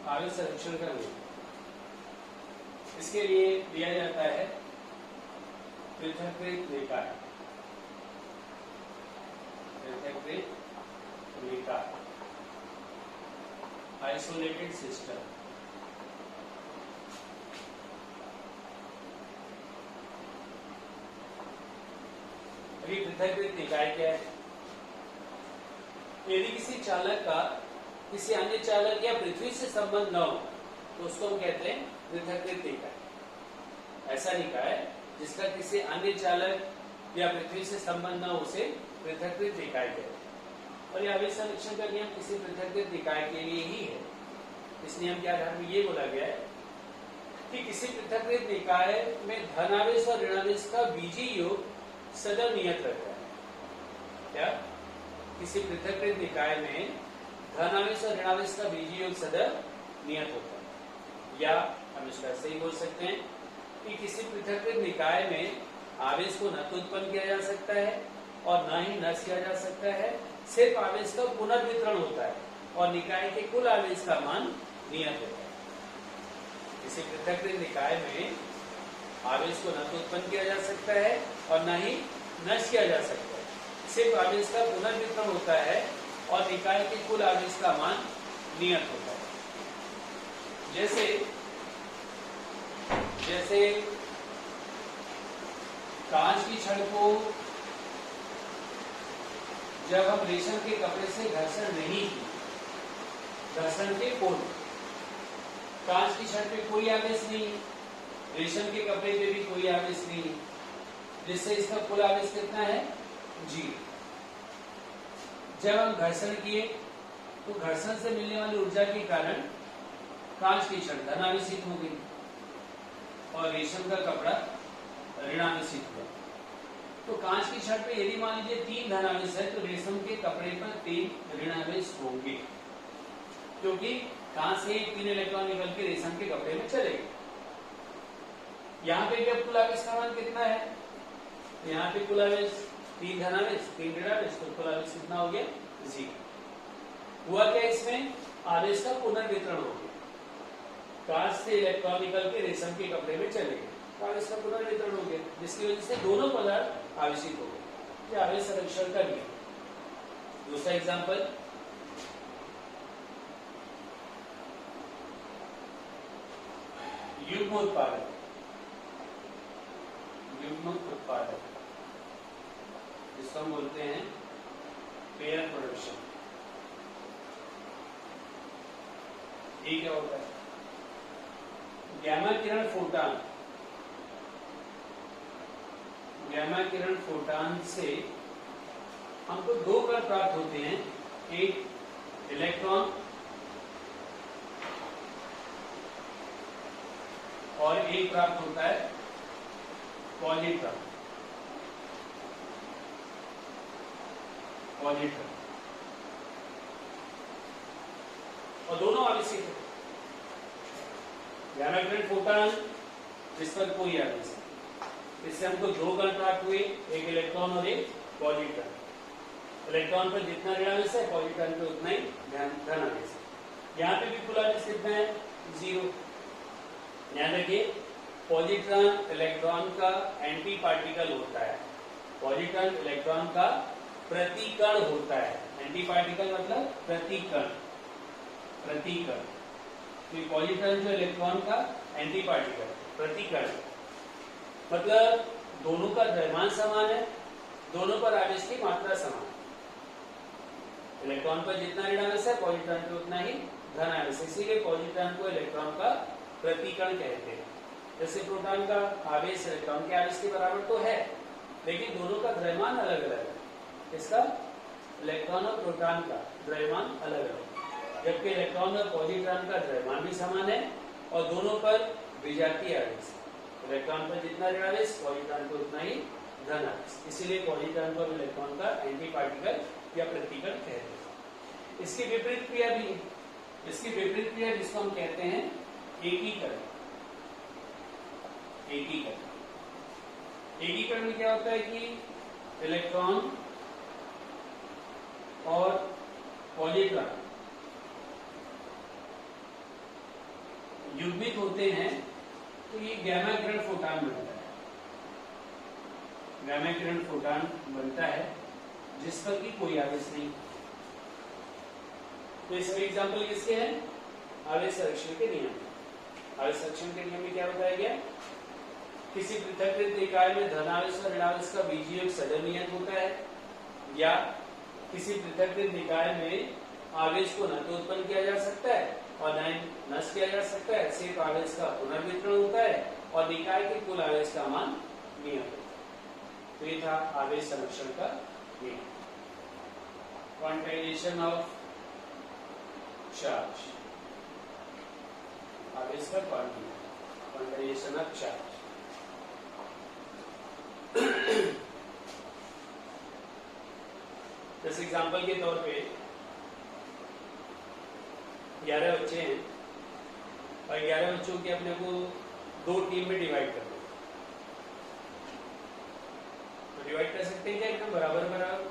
आवेश संरक्षण का नियम। इसके लिए दिया जाता है पृथक्कृत निकाय। पृथक्कृत निकाय, आइसोलेटेड सिस्टम। अभी पृथक्कृत निकाय क्या है? यदि किसी चालक का किसी अन्य चालक या पृथ्वी से संबंध न हो तो उसको हम कहते हैं पृथक्कृत निकाय। ऐसा निकाय जिसका किसी अन्य चालक या पृथ्वी से संबंध न हो उसे पृथक्कृत निकाय कहते हैं। और यह आवेश संरक्षण का नियम किसी पृथक्कृत निकाय के लिए ही है। इस नियम के आधार पर यह बोला गया है कि किसी पृथक्कृत निकाय में धनावेश और ऋणावेश का बीजीय योग सदैव नियत रहता है। क्या? किसी पृथक्कृत निकाय में धनावेश और ऋणावेश का बीजीय योग सदैव नियत होता है। या हम इसका सही बोल सकते हैं कि किसी पृथक्कृत निकाय में आवेश को न तो उत्पन्न किया जा सकता है और न ही नष्ट किया जा सकता है, सिर्फ आवेश का पुनर्वितरण होता है और निकाय के कुल आवेश का मान नियत होता है। किसी पृथक्कृत निकाय में आवेश को न तो उत्पन्न किया जा सकता है और न ही नष्ट किया जा सकता है, सिर्फ आवेश का पुनर्वितरण होता है और निकाय के कुल आवेश का मान नियत होता है। जैसे कांच की छड़ को जब हम रेशम के कपड़े से घर्षण नहीं की, घर्षण के पूर्व कांच की छड़ पे कोई आवेश नहीं, रेशम के कपड़े पे भी कोई आवेश नहीं, जिससे इसका कुल आवेश कितना है? 0। जब हम घर्षण किए तो घर्षण से मिलने वाली ऊर्जा के कारण कांच की छड़ धनावेशित हो गई और रेशम का कपड़ा ऋणावेशित हुआ। तो कांच की छड़ पे यदि मान लीजिए 3 धनावेश है तो रेशम के कपड़े पर 3 ऋणावेश होंगे, क्योंकि कांच से 3 इलेक्ट्रॉन निकल के रेशम के कपड़े में चले गए। यहाँ पे भी अब कुल आवेश का मान कितना है? यहाँ पे कुल आवेश 3 धनावेश 3 ऋणावेश, तो कुल आवेश कितना हो गया? 0। हुआ क्या? इसमें आवेश का पुनर्वितरण हो गया। कांच से इलेक्ट्रॉन निकल के रेशम के कपड़े में चले गए, तो आवेश का पुनर्वितरण हो गया, जिसकी वजह से दोनों पदार्थ आवेशित हो गए। ये आवेश संरक्षण का नियम। दूसरा एग्जांपल, युग्म उत्पादन। युग्म उत्पादन जिसको हम बोलते हैं पेयर प्रोडक्शन। ये क्या होता है? गैमा किरण फोटॉन, गैमा किरण फोटॉन से हमको 2 कण प्राप्त होते हैं, एक इलेक्ट्रॉन और एक प्राप्त होता है पॉजिट्रॉन। पॉजिट्रॉन और दोनों आवेशित है। गैमा किरण फोटॉन जिस पर कोई आवेश है, इससे हमको 2 कण प्राप्त हुए, एक इलेक्ट्रॉन और एक पॉजिट्रॉन। इलेक्ट्रॉन पर जितना ऋणावेश है पॉजिट्रॉन पे उतना ही धनावेश है। यहाँ पे भी कुल आवेश कितना है? 0। ध्यान रखिए, पॉजिट्रॉन इलेक्ट्रॉन का एंटी पार्टिकल होता है, पॉजिट्रॉन इलेक्ट्रॉन का प्रतिकण होता है। एंटी पार्टिकल मतलब प्रतिकण, प्रतिकण। तो पॉजिट्रॉन जो इलेक्ट्रॉन का एंटी पार्टिकल, प्रतिकण, मतलब दोनों का द्रव्यमान समान है, दोनों पर आवेश की मात्रा समान है। इलेक्ट्रॉन पर जितना ऋणावेश है पॉजिट्रॉन पे उतना ही धनावेश, इसीलिए पॉजिट्रॉन को इलेक्ट्रॉन का प्रतिकण कहते हैं। जैसे प्रोटॉन का आवेश इलेक्ट्रॉन के आवेश के बराबर तो है, लेकिन दोनों का द्रव्यमान अलग अलग है। इसका इलेक्ट्रॉन और प्रोटॉन का द्रव्यमान अलग अलग है, जबकि इलेक्ट्रॉन और पॉजिट्रॉन का द्रव्यमान भी समान है और दोनों पर विजातीय आवेश। इलेक्ट्रॉन पर जितना ऋणावेश पॉजिट्रॉन पर उतना ही धनावेश, इसीलिए पॉजिट्रॉन को इलेक्ट्रॉन का एंटी पार्टिकल या प्रतिकण कहते हैं। इसकी विपरीत क्रिया भी है। इसकी विपरीत क्रिया जिसको हम कहते हैं एकीकरण। एकीकरण, एकीकरण में क्या होता है कि इलेक्ट्रॉन और पॉजिट्रॉन युग्मित होते हैं तो ये गैमा किरण फोटॉन बनता है। गैमा किरण फोटॉन बनता है जिस पर कि कोई आवेश नहीं। तो इसमें एग्जांपल किसके हैं? आवेश संरक्षण के नियम। आवेश संरक्षण के नियम में क्या बताया गया? किसी पृथक्कृत निकाय में धनावेश और ऋणावेश का बीजीय योग सदनियत होता है, या किसी पृथक्कृत निकाय में आवेश को न तो उत्पन्न किया जा सकता है और न नष्ट किया जा सकता है, सिर्फ आवेश का पुनर्वितरण होता है और निकाय के कुल आवेश का मान नियत होता है। तो ये था आवेश संरक्षण का नियम। क्वांटाइजेशन ऑफ चार्ज, आवेश का क्वांटाइजेशन ऑफ चार्ज। जैसे एग्जांपल के तौर पे 11 बच्चे हैं और 11 बच्चों के अपने को 2 टीम में डिवाइड कर दो। तो डिवाइड कर सकते हैं क्या एकदम बराबर बराबर?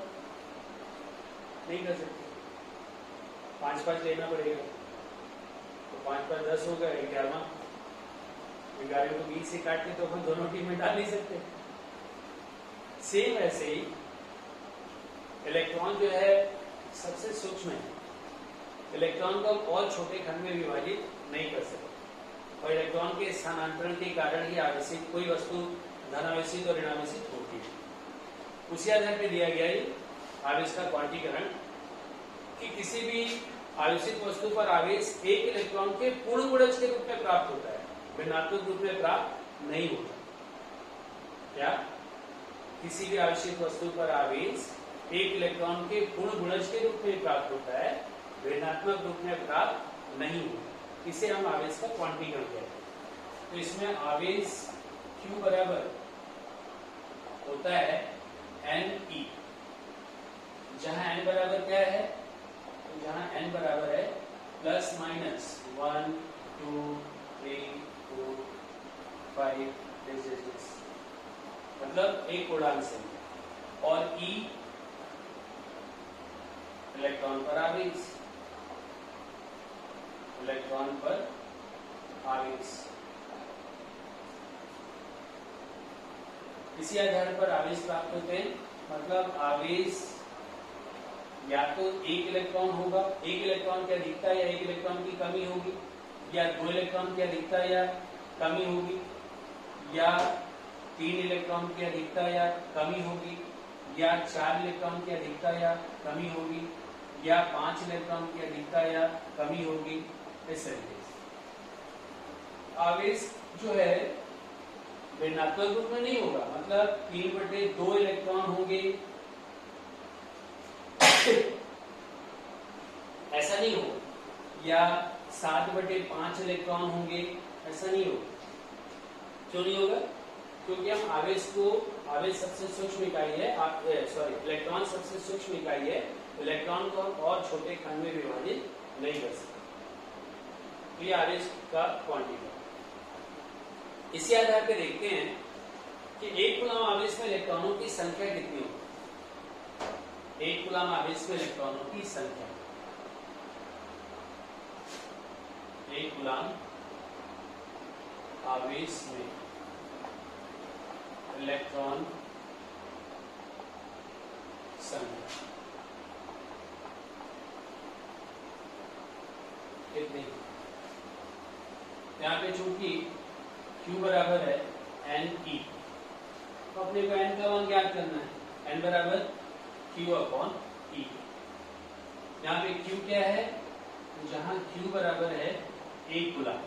नहीं कर सकते, 5-5 लेना पड़ेगा। तो 5-5 10 होगा, 11 को 20 से काट के तो हम दोनों टीम में डाल नहीं सकते। सेम ऐसे ही इलेक्ट्रॉन जो है सबसे सूक्ष्म है, इलेक्ट्रॉन को हम और छोटे खंड में विभाजित नहीं कर सकते और इलेक्ट्रॉन के स्थानांतरण के कारण ही आवेशित कोई वस्तु धनावेशित और ऋणावेशित होती है। उसी आधार पर दिया गया है आवेश का क्वांटीकरण कि किसी भी आवेशित वस्तु पर आवेश एक इलेक्ट्रॉन के पूर्ण गुणज के रूप में प्राप्त होता है, भिन्नात्मक रूप में प्राप्त नहीं होता। क्या? किसी भी आवेशित वस्तु पर आवेश एक इलेक्ट्रॉन के पूर्ण गुणज के रूप में प्राप्त होता है, ऋणात्मक रूप में प्राप्त नहीं होता। इसे हम आवेश का क्वांटीकरण कहते हैं। तो इसमें आवेश Q बराबर होता है Ne, जहां n बराबर क्या है? तो जहां n बराबर है प्लस माइनस 1 2 3 4 5 6, मतलब एक पूर्णांक संख्या, और E इलेक्ट्रॉन पर आवेश, इलेक्ट्रॉन पर आवेश। इसी आधार पर आवेश प्राप्त होते हैं, मतलब आवेश या तो एक इलेक्ट्रॉन होगा, एक इलेक्ट्रॉन की अधिकता या एक इलेक्ट्रॉन की कमी होगी, या 2 इलेक्ट्रॉन की अधिकता या कमी होगी, या 3 इलेक्ट्रॉन की अधिकता या कमी होगी, या 4 इलेक्ट्रॉन की अधिकता या कमी होगी, या 5 इलेक्ट्रॉन की अधिकता या कमी होगी। इस तरीके से आवेश जो है ऋणात्मक रूप में नहीं होगा, मतलब 3/2 इलेक्ट्रॉन होंगे ऐसा नहीं होगा, या 7/5 इलेक्ट्रॉन होंगे ऐसा नहीं होगा। क्यों नहीं होगा? क्योंकि हम आवेश सबसे सूक्ष्म इकाई है, इलेक्ट्रॉन सबसे सूक्ष्म इकाई है, इलेक्ट्रॉन को हम और छोटे खंड में विभाजित नहीं कर सकते। तो ये आवेश का क्वांटिटी। इसी आधार पर देखते हैं कि एक कूलम आवेश में इलेक्ट्रॉनों की संख्या कितनी होगी। एक कूलम आवेश में इलेक्ट्रॉनों की संख्या, एक कूलम आवेश में इलेक्ट्रॉन संख्या कितनी? यहाँ पे चूंकि Q बराबर है Ne, तो अपने को n का मान ज्ञात करना है। n बराबर Q/E। यहाँ पे Q क्या है? जहां Q बराबर है 1 कूलम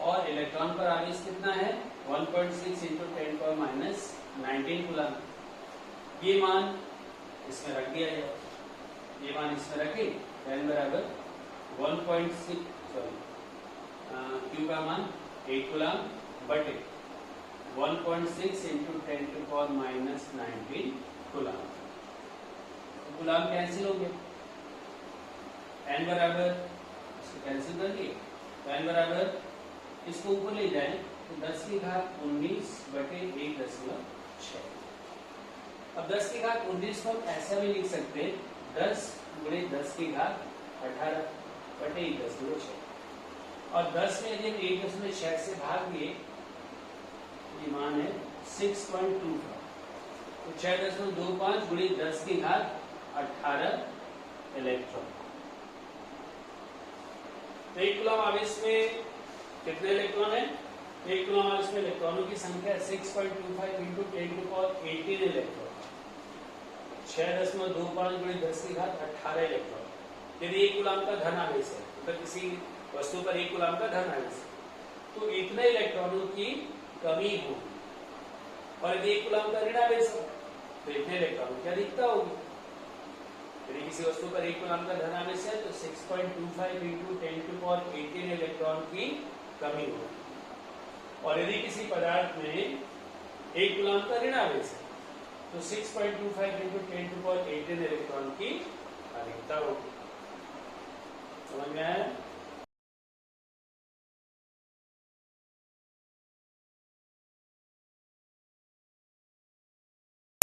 और इलेक्ट्रॉन पर आवेश कितना है? 1.6 × 10⁻⁹ कूलम। ये मान इसमें रख दिया जाए, ये मान इसमें रखे, n बराबर 1.6 Q का मान 1 कूलम बटे 1.6 × 10⁻⁹ कूलम। कूलम कैंसिल हो गया, n बराबर इसको कैंसिल कर दिए, तो n बराबर इसको ऊपर ले जाए तो 10⁻⁹ अब 10⁻⁹ को हम ऐसा भी लिख सकते हैं 10 × 10⁻18 बटे 10⁻6। और 10 में यदि हम 1.6 से भाग दिए, ये मान है 6.25, तो 6.25 गुणी 10 की घात 18 इलेक्ट्रॉन। तो 1 कूलम आवेश में कितने इलेक्ट्रॉन है? 1 कूलम आवेश में इलेक्ट्रॉनों की संख्या 6.25 इंटू 10⁻18 इलेक्ट्रॉन, 6.25 गुणी 10 की घात 18 इलेक्ट्रॉन। यदि 1 कूलम का धन आवेश है, मतलब किसी वस्तु पर 1 कूलम का धन आवेश है, तो इतने इलेक्ट्रॉनों की कमी होगी। और यदि 1 कूलम का ऋण आवेश है, तो इतने इलेक्ट्रॉनों की अधिकता होगी। यदि किसी वस्तु पर 1 कूलम का धन आवेश है, तो 6.25 इंटू 10⁻18 इलेक्ट्रॉन की कमी होगी। और यदि किसी पदार्थ में 1 कूलम का ऋण आवेश है, तो 6.25 इंटू 10⁻18 इलेक्ट्रॉन की अधिकता होगी। समझ में आया?